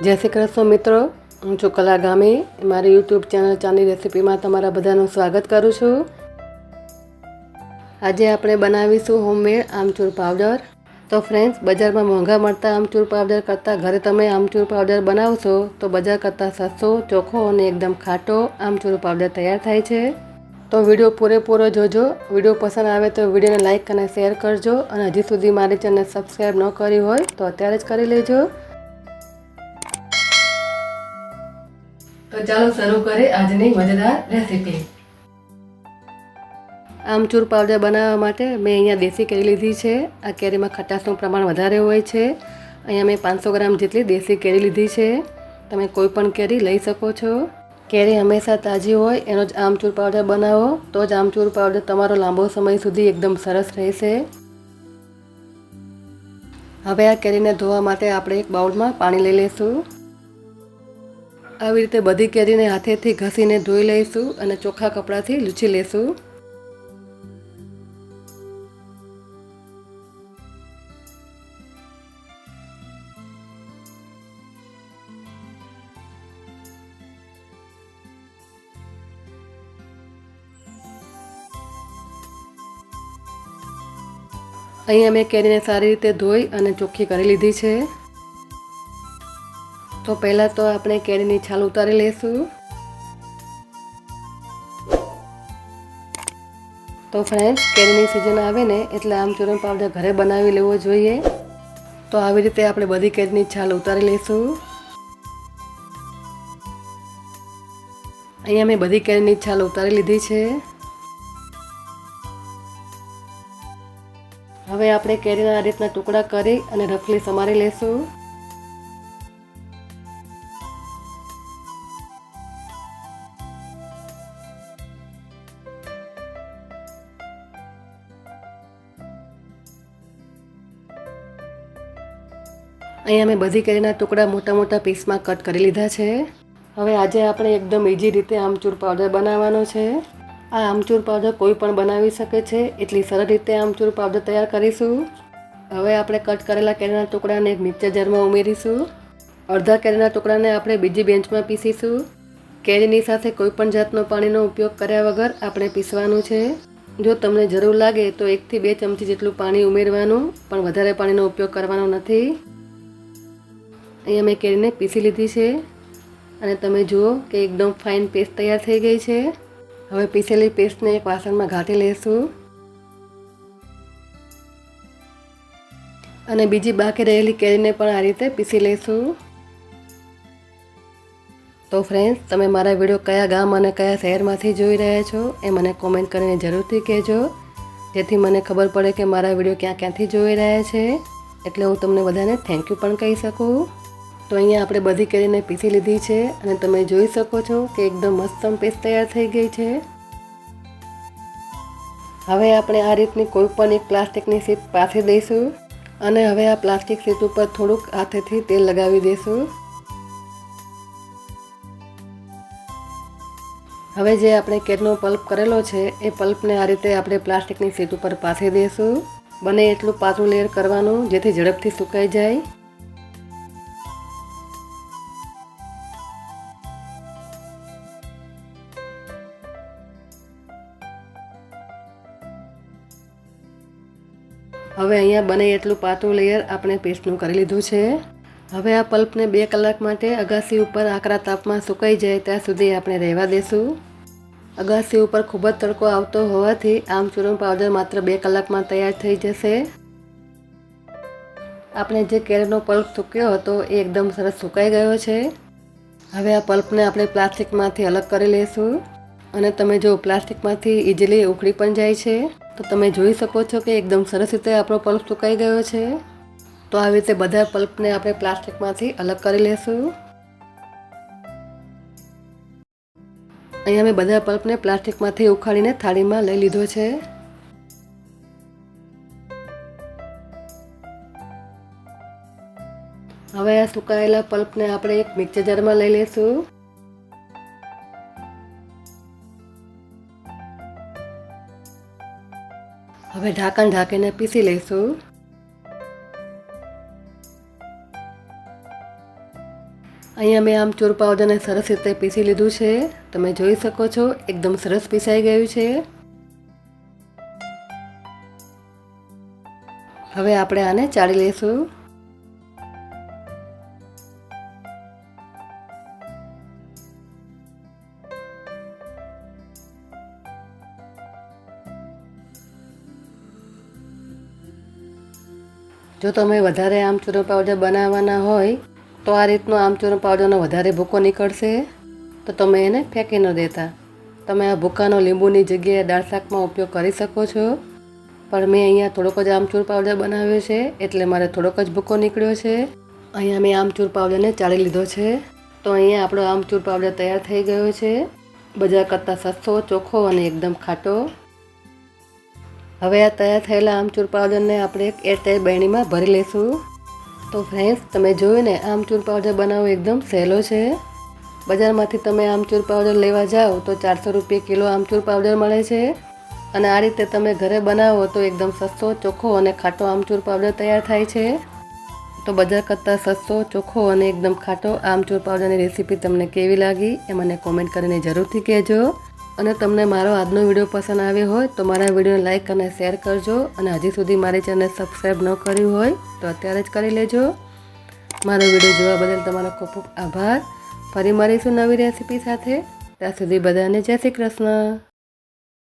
જય શ્રી કૃષ્ણ મિત્રો, હું છું કલા ગામી. મારી યુટ્યુબ ચેનલ ચાની રેસીપીમાં તમારા બધાનું સ્વાગત કરું છું. આજે આપણે બનાવીશું હોમમેડ આમચૂર પાવડર. તો ફ્રેન્ડ્સ, બજારમાં મોંઘા મળતા આમચૂર પાવડર કરતાં ઘરે તમે આમચૂર પાવડર બનાવશો તો બજાર કરતાં સસ્તો, ચોખ્ખો અને એકદમ ખાટો આમચૂર પાવડર તૈયાર થાય છે. તો વિડીયો પૂરેપૂરો જોજો. વિડીયો પસંદ આવે તો વિડીયોને લાઇક અને શેર કરજો, અને હજી સુધી મારી ચેનલ સબસ્ક્રાઈબ ન કરી હોય તો અત્યારે જ કરી લેજો. તો ચાલો શરૂ કરીએ આજની મજેદાર રેસીપી. આમચૂર પાવડર બનાવવા માટે મેં અહીંયા દેશી કેરી લીધી છે. આ કેરીમાં ખટાશનું પ્રમાણ વધારે હોય છે. અહીંયા મેં 500 ગ્રામ જેટલી દેશી કેરી લીધી છે. તમે કોઈ પણ કેરી લઈ શકો છો. કેરી હંમેશા તાજી હોય એનો જ આમચૂર પાવડર બનાવો, તો જ આમચૂર પાવડર તમારો લાંબો સમય સુધી એકદમ સરસ રહેશે. હવે આ કેરીને ધોવા માટે આપણે એક બાઉલમાં પાણી લઈ લઈશું. આવી રીતે બધી કેરીને હાથેથી ઘસીને ધોઈ લઈશું અને ચોખ્ખા કપડાથી લૂછી લઈશું. અહીંયા મેં કેરીને સારી રીતે ધોઈ અને ચોખ્ખી કરી લીધી છે. તો પહેલાં તો આપણે કેરીની છાલ ઉતારી લઈશું. તો ફ્રેન્ડ્સ, કેરીની સિઝન આવે ને એટલે આમચૂર પાવડર ઘરે બનાવી લેવો જોઈએ. તો આવી રીતે આપણે બધી કેરીની છાલ ઉતારી લઈશું. અહીંયા મેં બધી કેરીની છાલ ઉતારી લીધી છે. હવે આપણે કેરીના આ રીતના ટુકડા કરી અને રફલી સમારી લઈશું. અહીંયા મેં બધી કેરીના ટુકડા મોટા મોટા પીસમાં કટ કરી લીધા છે. હવે આજે આપણે એકદમ ઇઝી રીતે આમચૂર પાવડર બનાવવાનો છે. આ આમચૂર પાવડર કોઈ પણ બનાવી શકે છે, એટલી સરળ રીતે આમચૂર પાવડર તૈયાર કરીશું. હવે આપણે કટ કરેલા કેરીના ટુકડાને એક મિક્સર જારમાં ઉમેરીશું. અડધા કેરીના ટુકડાને આપણે બીજી બેન્ચમાં પીસીશું. કેરીની સાથે કોઈ પણ જાતનો પાણીનો ઉપયોગ કર્યા વગર આપણે પીસવાનું છે. જો તમને જરૂર લાગે તો 1 થી 2 ચમચી જેટલું પાણી ઉમેરવાનું, પણ વધારે પાણીનો ઉપયોગ કરવાનો નથી. અહીંયા મેં કેરીને પીસી લીધી છે અને તમે જુઓ કે એકદમ ફાઇન પેસ્ટ તૈયાર થઈ ગઈ છે. હવે પીસેલી પેસ્ટને એક વાસણમાં ઘાટી લઈશું અને બીજી બાકી રહેલી કેરીને પણ આ રીતે પીસી લઈશું. તો ફ્રેન્ડ્સ, તમે મારા વિડીયો કયા ગામ અને કયા શહેરમાંથી જોઈ રહ્યા છો એ મને કોમેન્ટ કરીને જરૂરથી કહેજો, જેથી મને ખબર પડે કે મારા વિડીયો ક્યાં ક્યાંથી જોઈ રહ્યા છે. એટલે હું તમને બધાને થેન્ક યુ પણ કહી શકું. તો અહીંયા આપણે બધી કેરીને પીસી લીધી છે અને તમે જોઈ શકો છો કે એકદમ મસ્ત પેસ્ટ તૈયાર થઈ ગઈ છે. હવે આપણે આ રીતની કોઈ પણ એક પ્લાસ્ટિકની શીટ પાથરી દઈશું અને હવે આ પ્લાસ્ટિક શીટ ઉપર થોડુંક હાથેથી તેલ લગાવી દઈશું. હવે જે આપણે કેરીનો પલ્પ કરેલો છે એ પલ્પને આ રીતે આપણે પ્લાસ્ટિકની શીટ ઉપર પાથરી દઈશું. બને એટલું પાતળું લેયર કરવાનું, જેથી ઝડપથી સુકાઈ જાય. હવે અહીંયા બને એટલું પાતળું લેયર આપણે પેસ્ટનું કરી લીધું છે. હવે આ પલ્પને 2 કલાક માટે અગાસી ઉપર આકરા તાપમાં સુકાઈ જાય ત્યાં સુધી આપણે રહેવા દેશું. અગાસી ઉપર ખૂબ જ તડકો આવતો હોવાથી આમચૂર પાવડર માત્ર 2 કલાકમાં તૈયાર થઈ જશે. આપણે જે કેરીનો પલ્પ સૂક્યો હતો એ એકદમ સરસ સુકાઈ ગયો છે. હવે આ પલ્પને આપણે પ્લાસ્ટિકમાંથી અલગ કરી લઈશું અને તમે જો પ્લાસ્ટિકમાંથી ઇઝીલી ઉખડી પણ જાય છે. તો તમે જોઈ શકો છો કે એકદમ સરસ રીતે આપણો પલ્પ સુકાઈ ગયો છે. તો આવી રીતે બધા પલ્પને આપણે પ્લાસ્ટિકમાંથી અલગ કરી લઈશું. અહીંયા મેં બધા પલ્પને પ્લાસ્ટિકમાંથી ઉખાડીને થાળીમાં લઈ લીધો છે. હવે આ સુકાયેલા પલ્પને આપણે એક મિક્સર જારમાં લઈ લઈશું. હવે ઢાંકણ ઢાંકીને પીસી લઈશું. અહીંયા મેં આમચૂર પાવડરને સરસ રીતે પીસી લીધું છે. તમે જોઈ શકો છો એકદમ સરસ પીસાઈ ગયું છે. હવે આપણે આને ચાળી લઈશું. જો તમે વધારે આમચૂર પાવડર બનાવવાના હોય તો આ રીતનો આમચૂર પાવડરનો વધારે ભૂકો નીકળશે તો તમે એને ફેંકી ન દેતા. તમે આ ભૂકાનો લીંબુની જગ્યાએ દાળ શાકમાં ઉપયોગ કરી શકો છો. પણ મેં અહીંયા થોડોક જ આમચૂર પાવડર બનાવ્યો છે એટલે મારે થોડોક જ ભૂકો નીકળ્યો છે. અહીંયા મેં આમચૂર પાવડરને ચાળી લીધો છે. તો અહીંયા આપણો આમચૂર પાવડર તૈયાર થઈ ગયો છે. બજાર કરતાં સસ્તો, ચોખ્ખો અને એકદમ ખાટો. હવે આ તૈયાર થયેલા આમચૂર પાવડરને આપણે એક એરટાઈટ બરણીમાં ભરી લઈશું. તો ફ્રેન્ડ્સ, તમે જોયું ને આમચૂર પાવડર બનાવવો એકદમ સહેલો છે. બજારમાંથી તમે આમચૂર પાવડર લેવા જાઓ તો 400 રૂપિયા કિલો આમચૂર પાવડર મળે છે. અને આ રીતે તમે ઘરે બનાવો તો એકદમ સસ્તો, ચોખ્ખો અને ખાટો આમચૂર પાવડર તૈયાર થાય છે. તો બજાર કરતાં સસ્તો, ચોખ્ખો અને એકદમ ખાટો આમચૂર પાવડરની રેસીપી તમને કેવી લાગી એ મને કોમેન્ટ કરીને જરૂરથી કહેજો. અને તમને મારો આજનો વિડીયો પસંદ આવ્યો હોય તો મારા વિડીયોને લાઇક અને શેર કરજો. અને હજી સુધી મારી ચેનલ સબસ્ક્રાઈબ ન કર્યું હોય તો અત્યારે જ કરી લેજો. મારો વિડીયો જોવા બદલ તમારો ખૂબ ખૂબ આભાર. ફરી મળીશું નવી રેસીપી સાથે. ત્યાં સુધી બધાને જય શ્રી કૃષ્ણ.